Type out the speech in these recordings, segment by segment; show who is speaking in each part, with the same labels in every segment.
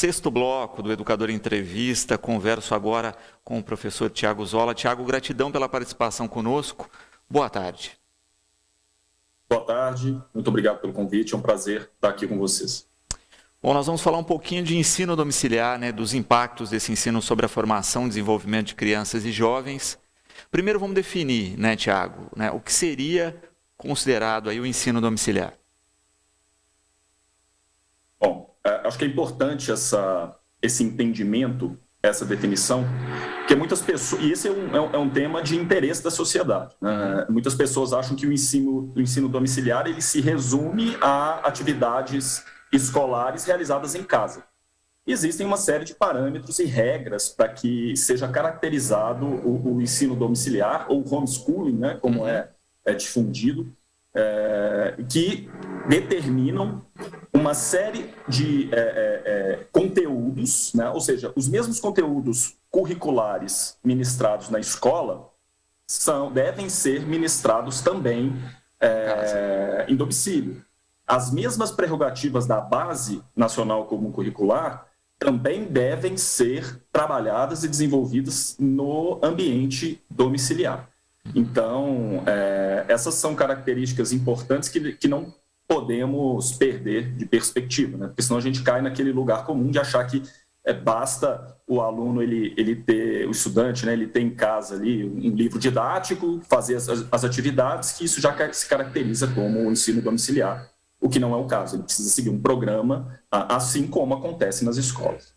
Speaker 1: sexto bloco do Educador Entrevista. Converso agora com o professor Tiago Zola. Tiago, gratidão pela participação conosco. Boa tarde.
Speaker 2: Boa tarde, muito obrigado pelo convite, é um prazer estar aqui com vocês.
Speaker 1: Bom, nós vamos falar um pouquinho de ensino domiciliar, né, dos impactos desse ensino sobre a formação e desenvolvimento de crianças e jovens. Primeiro vamos definir, né, Tiago, né, o que seria considerado aí o ensino domiciliar.
Speaker 2: Bom, acho que é importante esse entendimento, essa definição, porque muitas pessoas, e esse é um tema de interesse da sociedade, né? Muitas pessoas acham que o ensino domiciliar ele se resume a atividades escolares realizadas em casa. Existem uma série de parâmetros e regras para que seja caracterizado o ensino domiciliar, ou homeschooling, né, como é difundido, que determinam uma série de conteúdos, né? Ou seja, os mesmos conteúdos curriculares ministrados na escola devem ser ministrados também em domicílio. As mesmas prerrogativas da Base Nacional Comum Curricular também devem ser trabalhadas e desenvolvidas no ambiente domiciliar. Então, essas são características importantes que não podemos perder de perspectiva, né? Porque senão a gente cai naquele lugar comum de achar que basta o aluno, ele ter, o estudante, né, ele ter em casa ali um livro didático, fazer as atividades, que isso já se caracteriza como o ensino domiciliar, o que não é o caso. Ele precisa seguir um programa, assim como acontece nas escolas.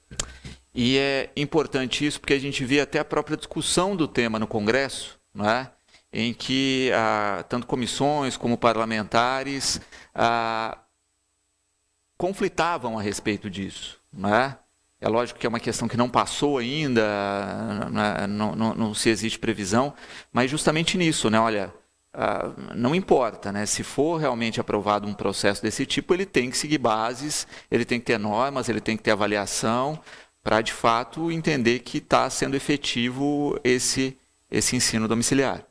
Speaker 1: E é importante isso porque a gente vê até a própria discussão do tema no Congresso, não é? Em que tanto comissões como parlamentares conflitavam a respeito disso, não é? É lógico que é uma questão que não passou ainda, não se existe previsão, mas justamente nisso, né? Olha, não importa, né? Se for realmente aprovado um processo desse tipo, ele tem que seguir bases, ele tem que ter normas, ele tem que ter avaliação, para de fato entender que está sendo efetivo esse ensino domiciliar.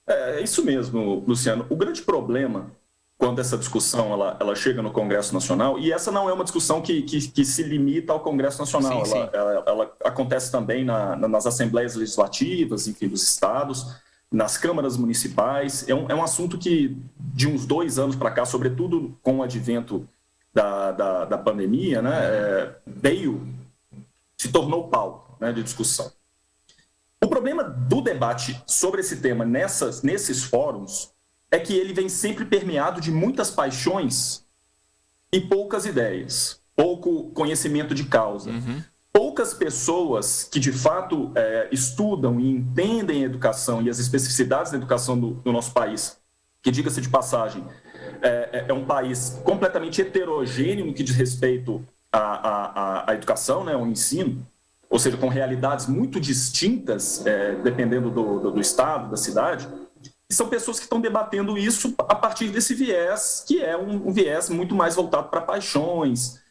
Speaker 2: É isso mesmo, Luciano. O grande problema, quando essa discussão ela chega no Congresso Nacional, e essa não é uma discussão que se limita ao Congresso Nacional,
Speaker 1: sim.
Speaker 2: Ela acontece também nas assembleias legislativas, enfim, dos estados, nas câmaras municipais. É um assunto que, de uns 2 anos para cá, sobretudo com o advento da pandemia, né, se tornou pauta, né, de discussão. O problema do debate sobre esse tema nesses fóruns é que ele vem sempre permeado de muitas paixões e poucas ideias, pouco conhecimento de causa. Poucas pessoas que, de fato, estudam e entendem a educação e as especificidades da educação do nosso país, que, diga-se de passagem, é um país completamente heterogêneo no que diz respeito à educação, né, ao ensino, ou seja, com realidades muito distintas, dependendo do estado, da cidade, e são pessoas que estão debatendo isso a partir desse viés, que é um viés muito mais voltado para paixões,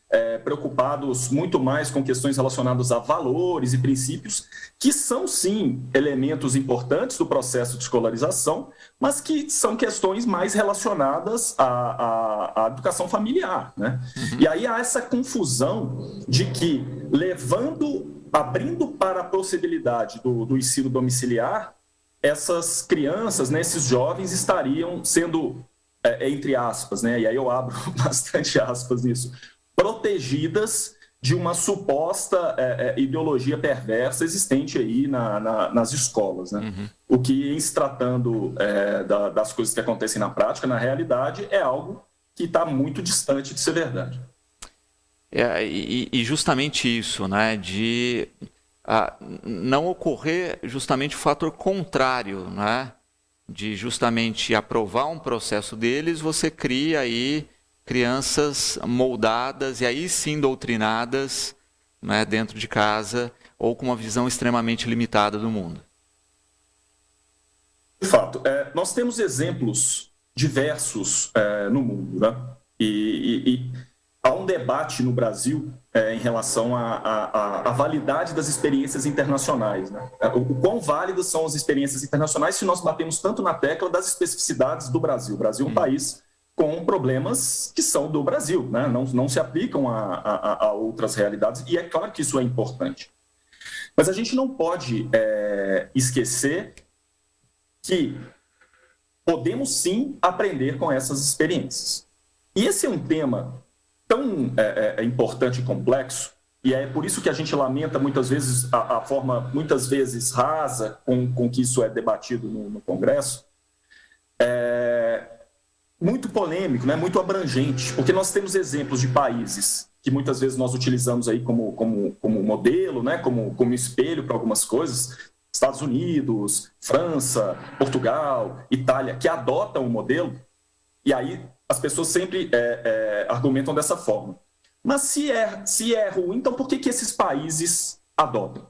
Speaker 2: preocupados muito mais com questões relacionadas a valores e princípios, que são, sim, elementos importantes do processo de escolarização, mas que são questões mais relacionadas à educação familiar, né? E aí há essa confusão de que, abrindo para a possibilidade do ensino domiciliar, essas crianças, né, esses jovens estariam sendo, entre aspas, né, e aí eu abro bastante aspas nisso, protegidas de uma suposta ideologia perversa existente aí nas escolas, né? O que, em se tratando das coisas que acontecem na prática, na realidade, é algo que está muito distante de ser verdade.
Speaker 1: E justamente isso, né, de não ocorrer justamente o fator contrário, né, de justamente aprovar um processo deles, você cria aí crianças moldadas e aí sim doutrinadas, né, dentro de casa ou com uma visão extremamente limitada do mundo.
Speaker 2: De fato, nós temos exemplos diversos no mundo, né? E há um debate no Brasil em relação à validade das experiências internacionais, né? O quão válidas são as experiências internacionais se nós batemos tanto na tecla das especificidades do Brasil. O Brasil é um país com problemas que são do Brasil, né? Não se aplicam a outras realidades, e é claro que isso é importante. Mas a gente não pode esquecer que podemos sim aprender com essas experiências. E esse é um tema tão importante e complexo, e é por isso que a gente lamenta muitas vezes a forma, muitas vezes rasa, com que isso é debatido no Congresso, muito polêmico, né? Muito abrangente, porque nós temos exemplos de países que muitas vezes nós utilizamos aí como modelo, né? como espelho para algumas coisas, Estados Unidos, França, Portugal, Itália, que adotam o modelo, e aí as pessoas sempre argumentam dessa forma. Mas se é ruim, então por que esses países adotam?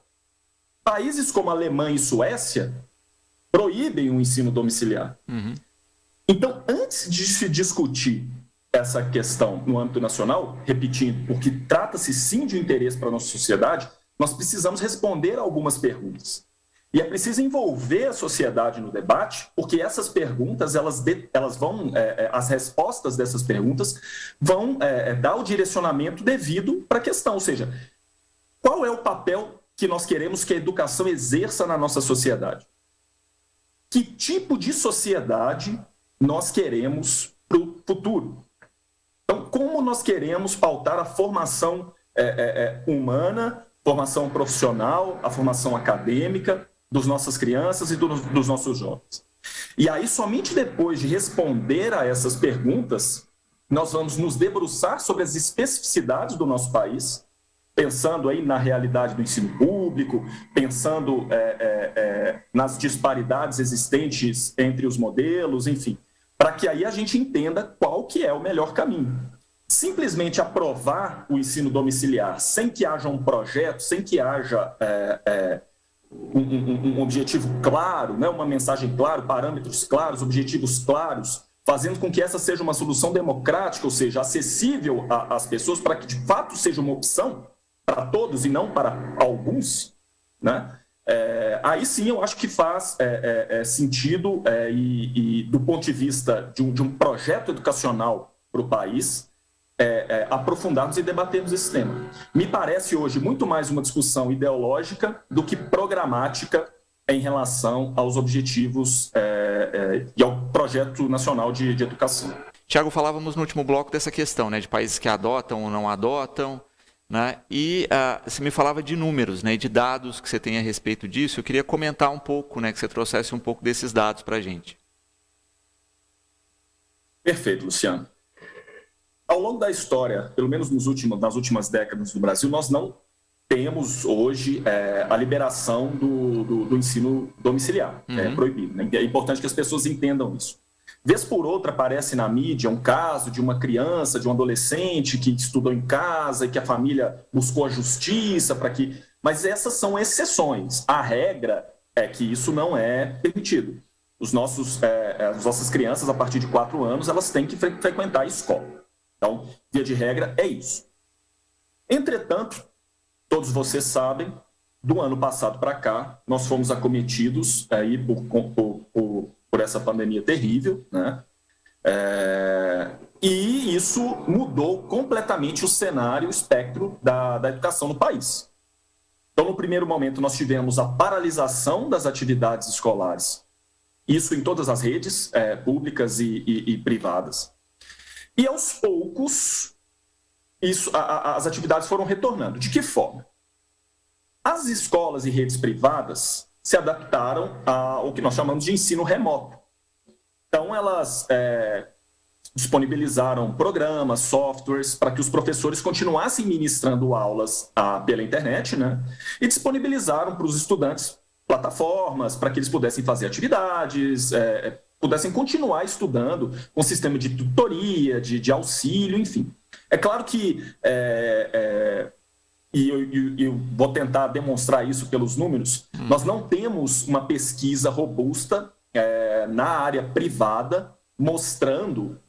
Speaker 2: Países como Alemanha e Suécia proíbem o ensino domiciliar. Uhum. Então, antes de se discutir essa questão no âmbito nacional, repetindo, porque trata-se sim de um interesse para a nossa sociedade, nós precisamos responder a algumas perguntas. E é preciso envolver a sociedade no debate, porque essas perguntas, elas vão, as respostas dessas perguntas vão dar o direcionamento devido para a questão. Ou seja, qual é o papel que nós queremos que a educação exerça na nossa sociedade? Que tipo de sociedade nós queremos para o futuro? Então, como nós queremos pautar a formação humana, formação profissional, a formação acadêmica das nossas crianças e dos nossos jovens? E aí, somente depois de responder a essas perguntas, nós vamos nos debruçar sobre as especificidades do nosso país, pensando aí na realidade do ensino público, pensando nas disparidades existentes entre os modelos, enfim, para que aí a gente entenda qual que é o melhor caminho. Simplesmente aprovar o ensino domiciliar sem que haja um projeto, sem que haja um objetivo claro, né, uma mensagem clara, parâmetros claros, objetivos claros, fazendo com que essa seja uma solução democrática, ou seja, acessível às pessoas, para que de fato seja uma opção para todos e não para alguns, né? Aí sim eu acho que faz sentido e do ponto de vista de um projeto educacional para o país, aprofundarmos e debatermos esse tema. Me parece hoje muito mais uma discussão ideológica do que programática em relação aos objetivos e ao projeto nacional de educação.
Speaker 1: Tiago, falávamos no último bloco dessa questão, né, de países que adotam ou não adotam, né? E você me falava de números, né, de dados que você tem a respeito disso. Eu queria comentar um pouco, né, que você trouxesse um pouco desses dados para a gente.
Speaker 2: Perfeito, Luciano. Ao longo da história, pelo menos nas últimas décadas do Brasil, nós não temos hoje a liberação do ensino domiciliar, proibido, né? É importante que as pessoas entendam isso. Vez por outra aparece na mídia um caso de uma criança, de um adolescente que estudou em casa e que a família buscou a justiça para que... Mas essas são exceções. A regra é que isso não é permitido. As nossas crianças, a partir de 4 anos, elas têm que frequentar a escola. Então, via de regra, é isso. Entretanto, todos vocês sabem, do ano passado para cá, nós fomos acometidos aí por essa pandemia terrível, né? E isso mudou completamente o cenário, o espectro da educação no país. Então, no primeiro momento, nós tivemos a paralisação das atividades escolares, isso em todas as redes públicas e privadas. E, aos poucos, as atividades foram retornando. De que forma? As escolas e redes privadas se adaptaram ao que nós chamamos de ensino remoto. Então, elas disponibilizaram programas, softwares, para que os professores continuassem ministrando aulas pela internet, né? E disponibilizaram para os estudantes plataformas para que eles pudessem fazer atividades, pudessem continuar estudando com sistema de tutoria, de auxílio, enfim. É claro que, eu vou tentar demonstrar isso pelos números, nós não temos uma pesquisa robusta na área privada mostrando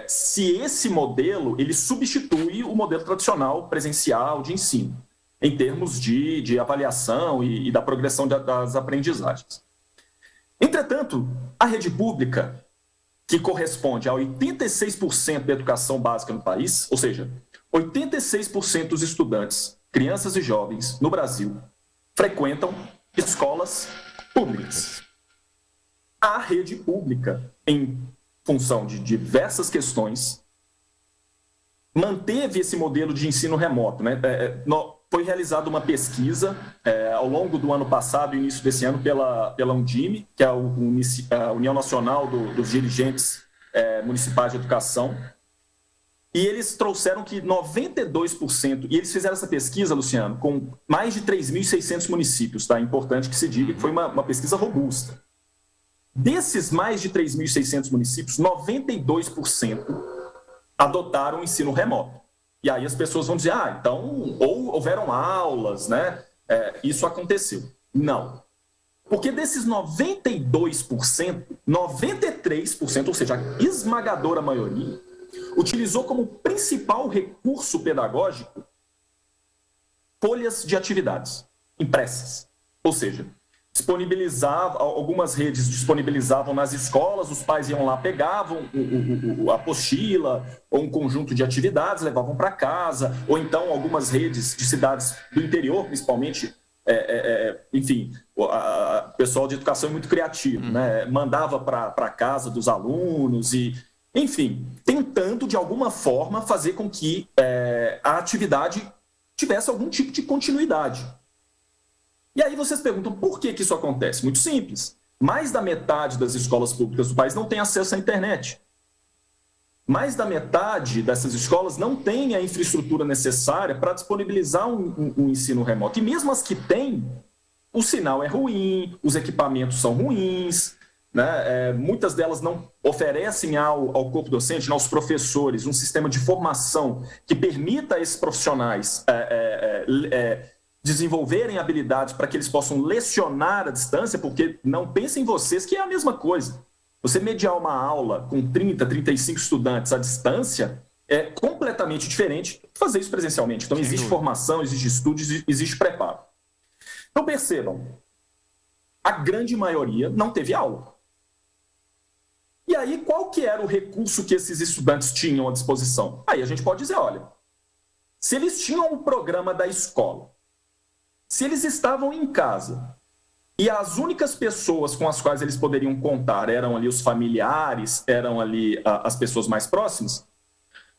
Speaker 2: se esse modelo ele substitui o modelo tradicional presencial de ensino, em termos de avaliação e da progressão das aprendizagens. Entretanto, a rede pública, que corresponde a 86% da educação básica no país, ou seja, 86% dos estudantes, crianças e jovens no Brasil, frequentam escolas públicas. A rede pública, em função de diversas questões, manteve esse modelo de ensino remoto, né? Foi realizada uma pesquisa ao longo do ano passado e início desse ano pela Undime, que é a União Nacional dos Dirigentes Municipais de Educação, e eles trouxeram que 92%, e eles fizeram essa pesquisa, Luciano, com mais de 3.600 municípios, tá? É importante que se diga que foi uma pesquisa robusta. Desses mais de 3.600 municípios, 92% adotaram o ensino remoto. E aí as pessoas vão dizer, então, ou houveram aulas, né? Isso aconteceu. Não. Porque desses 92%, 93%, ou seja, a esmagadora maioria, utilizou como principal recurso pedagógico folhas de atividades impressas. Ou seja, algumas redes disponibilizavam nas escolas, os pais iam lá, pegavam a apostila ou um conjunto de atividades, levavam para casa, ou então algumas redes de cidades do interior, principalmente, enfim, o pessoal de educação é muito criativo, né? Mandava para casa dos alunos e, enfim, tentando de alguma forma fazer com que a atividade tivesse algum tipo de continuidade. E aí vocês perguntam, por que isso acontece? Muito simples. Mais da metade das escolas públicas do país não tem acesso à internet. Mais da metade dessas escolas não tem a infraestrutura necessária para disponibilizar um ensino remoto. E mesmo as que têm, o sinal é ruim, os equipamentos são ruins, né? Muitas delas não oferecem ao corpo docente, aos professores, um sistema de formação que permita a esses profissionais desenvolverem habilidades para que eles possam lecionar à distância, porque não pensem vocês que é a mesma coisa. Você mediar uma aula com 30, 35 estudantes à distância é completamente diferente de fazer isso presencialmente. Então, existe formação, existe estudo, existe preparo. Então, percebam, a grande maioria não teve aula. E aí, qual que era o recurso que esses estudantes tinham à disposição? Aí a gente pode dizer, olha, se eles tinham o programa da escola, se eles estavam em casa e as únicas pessoas com as quais eles poderiam contar eram ali os familiares, eram ali as pessoas mais próximas,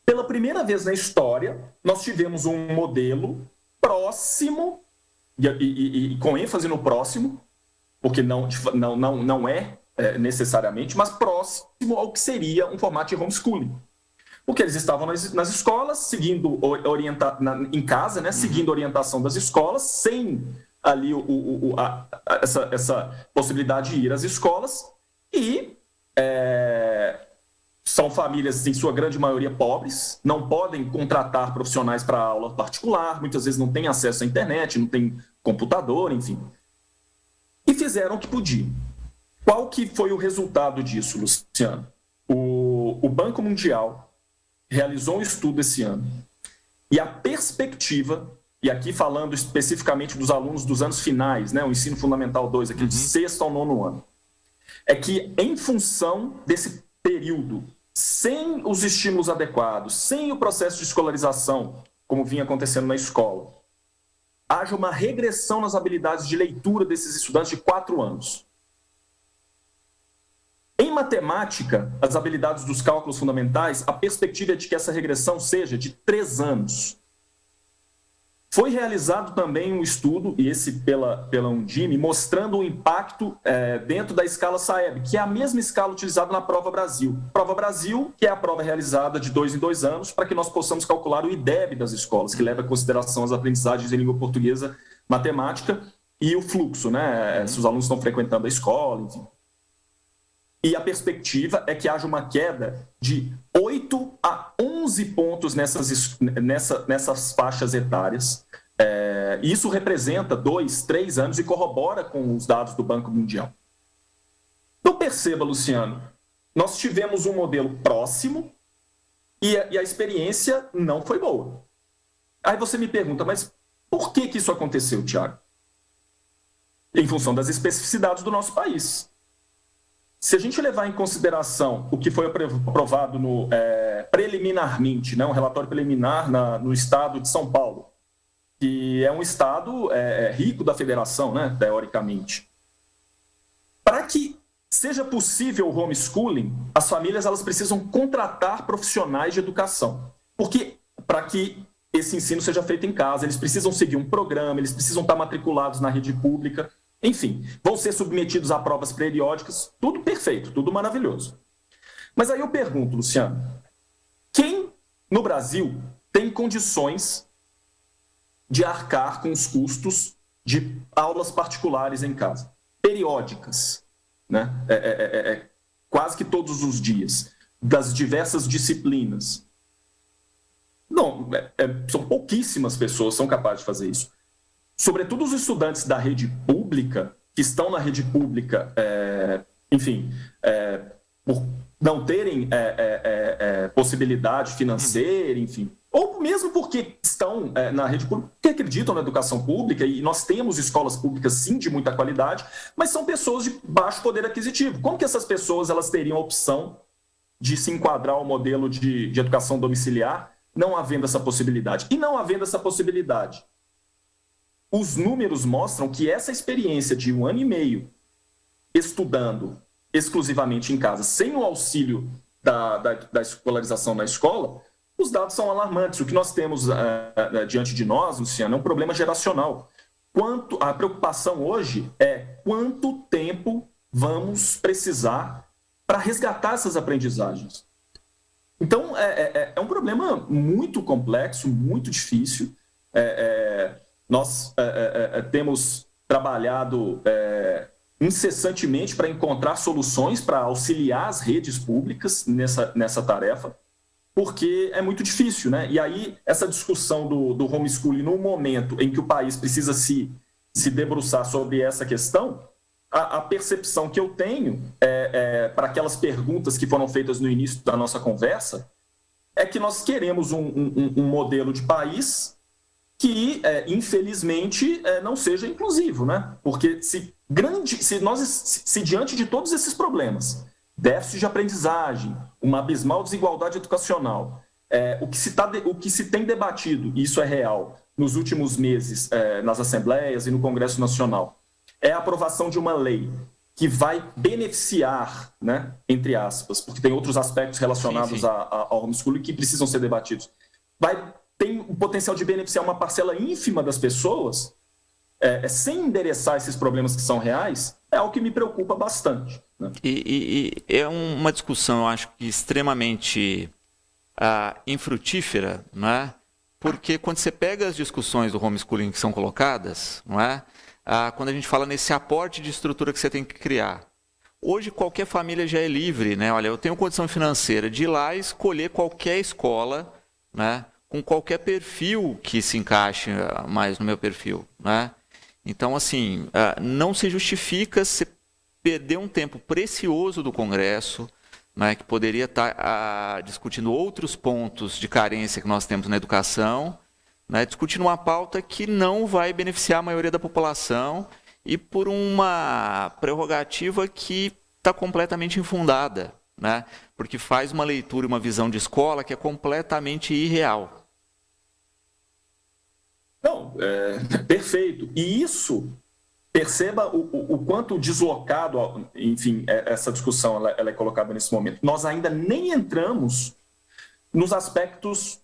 Speaker 2: pela primeira vez na história, nós tivemos um modelo próximo, e com ênfase no próximo, porque não é necessariamente, mas próximo ao que seria um formato de homeschooling. Porque eles estavam nas escolas, seguindo em casa, né, seguindo a orientação das escolas, sem ali essa possibilidade de ir às escolas, e são famílias, em sua grande maioria, pobres, não podem contratar profissionais para aula particular, muitas vezes não têm acesso à internet, não têm computador, enfim. E fizeram o que podiam. Qual que foi o resultado disso, Luciano? O Banco Mundial realizou um estudo esse ano, e a perspectiva, e aqui falando especificamente dos alunos dos anos finais, né, o ensino fundamental 2, aqui de 6º ao 9º ano, é que em função desse período, sem os estímulos adequados, sem o processo de escolarização, como vinha acontecendo na escola, haja uma regressão nas habilidades de leitura desses estudantes de 4 anos. Em matemática, as habilidades dos cálculos fundamentais, a perspectiva é de que essa regressão seja de 3 anos. Foi realizado também um estudo, e esse pela Undime, mostrando o impacto dentro da escala SAEB, que é a mesma escala utilizada na Prova Brasil. Prova Brasil, que é a prova realizada de 2 em 2 anos, para que nós possamos calcular o IDEB das escolas, que leva em consideração as aprendizagens em língua portuguesa, matemática e o fluxo, né? Se os alunos estão frequentando a escola, enfim. E a perspectiva é que haja uma queda de 8 a 11 pontos nessas faixas etárias. E isso representa 2, 3 anos e corrobora com os dados do Banco Mundial. Então perceba, Luciano, nós tivemos um modelo próximo e a experiência não foi boa. Aí você me pergunta, mas por que isso aconteceu, Tiago? Em função das especificidades do nosso país. Se a gente levar em consideração o que foi aprovado preliminarmente, né, um relatório preliminar no estado de São Paulo, que é um estado rico da federação, né, teoricamente, para que seja possível o homeschooling, as famílias elas precisam contratar profissionais de educação. Porque para que esse ensino seja feito em casa, eles precisam seguir um programa, eles precisam estar matriculados na rede pública, enfim, vão ser submetidos a provas periódicas, tudo perfeito, tudo maravilhoso. Mas aí eu pergunto, Luciano, quem no Brasil tem condições de arcar com os custos de aulas particulares em casa, periódicas, né? Quase que todos os dias, das diversas disciplinas? Não, são pouquíssimas pessoas que são capazes de fazer isso. Sobretudo os estudantes da rede pública, que estão na rede pública, por não terem possibilidade financeira, enfim, ou mesmo porque estão na rede pública, que acreditam na educação pública, e nós temos escolas públicas, sim, de muita qualidade, mas são pessoas de baixo poder aquisitivo. Como que essas pessoas elas teriam a opção de se enquadrar ao modelo de educação domiciliar, não havendo essa possibilidade? E não havendo essa possibilidade, os números mostram que essa experiência de 1 ano e meio estudando exclusivamente em casa, sem o auxílio da escolarização na escola, os dados são alarmantes. O que nós temos diante de nós, Luciano, é um problema geracional. A preocupação hoje é quanto tempo vamos precisar para resgatar essas aprendizagens. Então, é um problema muito complexo, muito difícil. Nós temos trabalhado incessantemente para encontrar soluções para auxiliar as redes públicas nessa tarefa, porque é muito difícil, né? E aí, essa discussão do homeschooling, no momento em que o país precisa se debruçar sobre essa questão, a percepção que eu tenho, para aquelas perguntas que foram feitas no início da nossa conversa, é que nós queremos um modelo de país que, infelizmente, não seja inclusivo, né? Porque se diante de todos esses problemas, déficit de aprendizagem, uma abismal desigualdade educacional, o que se tem debatido, e isso é real, nos últimos meses, nas assembleias e no Congresso Nacional, é a aprovação de uma lei que vai beneficiar, né, entre aspas, porque tem outros aspectos relacionados ao homeschooling que precisam ser debatidos, tem o potencial de beneficiar uma parcela ínfima das pessoas, sem endereçar esses problemas que são reais, é algo que me preocupa bastante, né?
Speaker 1: E é uma discussão, eu acho que extremamente infrutífera, não é? Porque quando você pega as discussões do homeschooling que são colocadas, não é? Quando a gente fala nesse aporte de estrutura que você tem que criar, hoje qualquer família já é livre, né? Olha, eu tenho condição financeira de ir lá e escolher qualquer escola, né, com qualquer perfil que se encaixe mais no meu perfil, né? Então, assim, não se justifica se perder um tempo precioso do Congresso, né, que poderia estar discutindo outros pontos de carência que nós temos na educação, né, discutindo uma pauta que não vai beneficiar a maioria da população e por uma prerrogativa que está completamente infundada, né, porque faz uma leitura e uma visão de escola que é completamente irreal.
Speaker 2: Não, perfeito. E isso, perceba o quanto deslocado, enfim, essa discussão ela é colocada nesse momento. Nós ainda nem entramos nos aspectos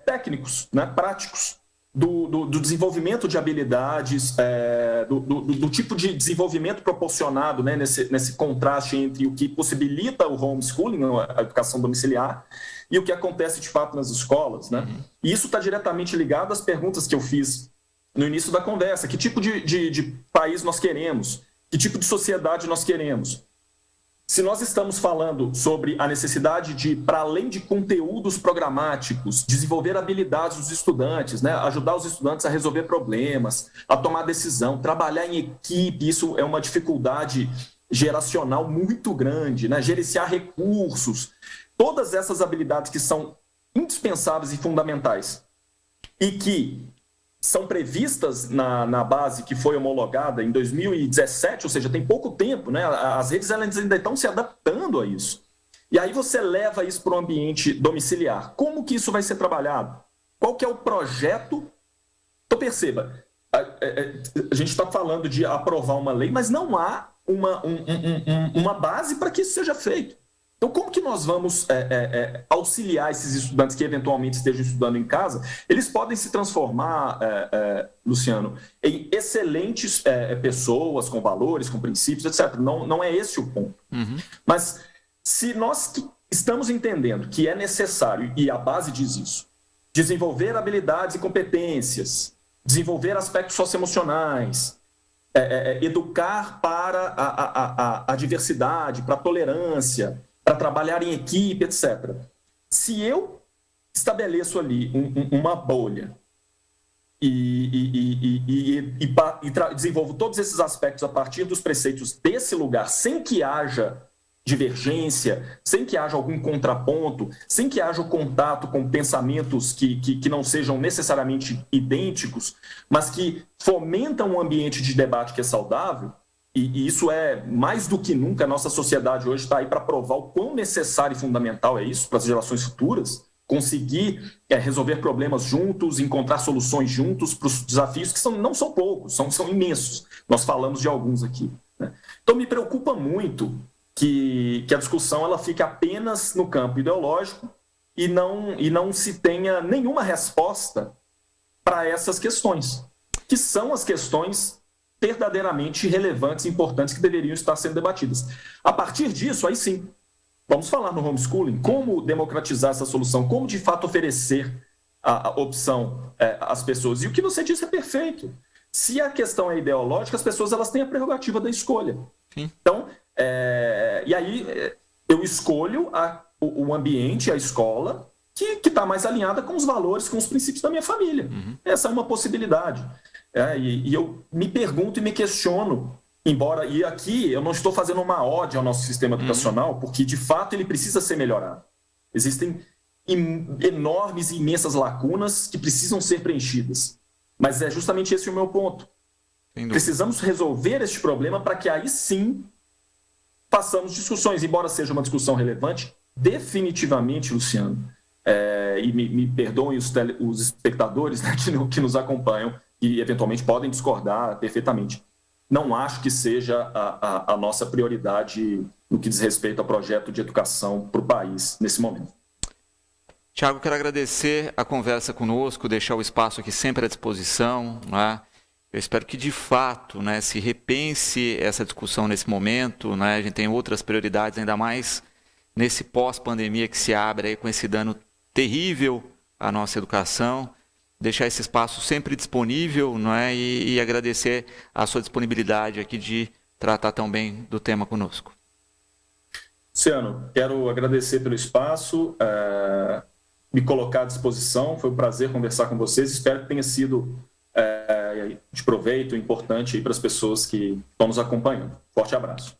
Speaker 2: técnicos, né, práticos, do desenvolvimento de habilidades, do tipo de desenvolvimento proporcionado, né, nesse contraste entre o que possibilita o homeschooling, a educação domiciliar, e o que acontece de fato nas escolas, né? E isso está diretamente ligado às perguntas que eu fiz no início da conversa. Que tipo de país nós queremos? Que tipo de sociedade nós queremos? Se nós estamos falando sobre a necessidade de, para além de conteúdos programáticos, desenvolver habilidades dos estudantes, né? Ajudar os estudantes a resolver problemas, a tomar decisão, trabalhar em equipe, isso é uma dificuldade geracional muito grande, né? Gerenciar recursos, todas essas habilidades que são indispensáveis e fundamentais e que são previstas na base que foi homologada em 2017, ou seja, tem pouco tempo, né? As redes elas ainda estão se adaptando a isso. E aí você leva isso para o ambiente domiciliar. Como que isso vai ser trabalhado? Qual que é o projeto? Então perceba, a gente está falando de aprovar uma lei, mas não há uma base para que isso seja feito. Então, como que nós vamos auxiliar esses estudantes que eventualmente estejam estudando em casa? Eles podem se transformar, Luciano, em excelentes pessoas com valores, com princípios, etc. Não é esse o ponto. Uhum. Mas se nós estamos entendendo que é necessário, e a base diz isso, desenvolver habilidades e competências, desenvolver aspectos socioemocionais, educar para a diversidade, para a tolerância, para trabalhar em equipe, etc. Se eu estabeleço ali uma bolha e desenvolvo todos esses aspectos a partir dos preceitos desse lugar, sem que haja divergência, sem que haja algum contraponto, sem que haja o contato com pensamentos que não sejam necessariamente idênticos, mas que fomentam um ambiente de debate que é saudável, e isso é mais do que nunca, a nossa sociedade hoje está aí para provar o quão necessário e fundamental é isso para as gerações futuras, conseguir resolver problemas juntos, encontrar soluções juntos para os desafios que não são poucos, são imensos. Nós falamos de alguns aqui, né? Então me preocupa muito que a discussão ela fique apenas no campo ideológico e não se tenha nenhuma resposta para essas questões, que são as questões verdadeiramente relevantes e importantes que deveriam estar sendo debatidas. A partir disso, aí sim, vamos falar no homeschooling, como democratizar essa solução, como de fato oferecer a opção às pessoas. E o que você disse é perfeito. Se a questão é ideológica, as pessoas elas têm a prerrogativa da escolha. Sim. Então, e aí eu escolho o ambiente, a escola, que está mais alinhada com os valores, com os princípios da minha família. Uhum. Essa é uma possibilidade. E eu me pergunto e me questiono, e aqui eu não estou fazendo uma ode ao nosso sistema educacional, porque de fato ele precisa ser melhorado. Existem enormes e imensas lacunas que precisam ser preenchidas. Mas é justamente esse o meu ponto. Precisamos resolver este problema para que aí sim façamos discussões, embora seja uma discussão relevante, definitivamente, Luciano, e me perdoem os espectadores, né, que nos acompanham e eventualmente podem discordar perfeitamente. Não acho que seja a nossa prioridade no que diz respeito ao projeto de educação para o país nesse momento.
Speaker 1: Tiago, quero agradecer a conversa conosco, deixar o espaço aqui sempre à disposição, né? Eu espero que, de fato, né, se repense essa discussão nesse momento, né? A gente tem outras prioridades, ainda mais nesse pós-pandemia que se abre aí com esse dano terrível à nossa educação. Deixar esse espaço sempre disponível, não é? E agradecer a sua disponibilidade aqui de tratar tão bem do tema conosco.
Speaker 2: Luciano, quero agradecer pelo espaço, me colocar à disposição. Foi um prazer conversar com vocês. Espero que tenha sido de proveito, importante para as pessoas que estão nos acompanhando. Forte abraço.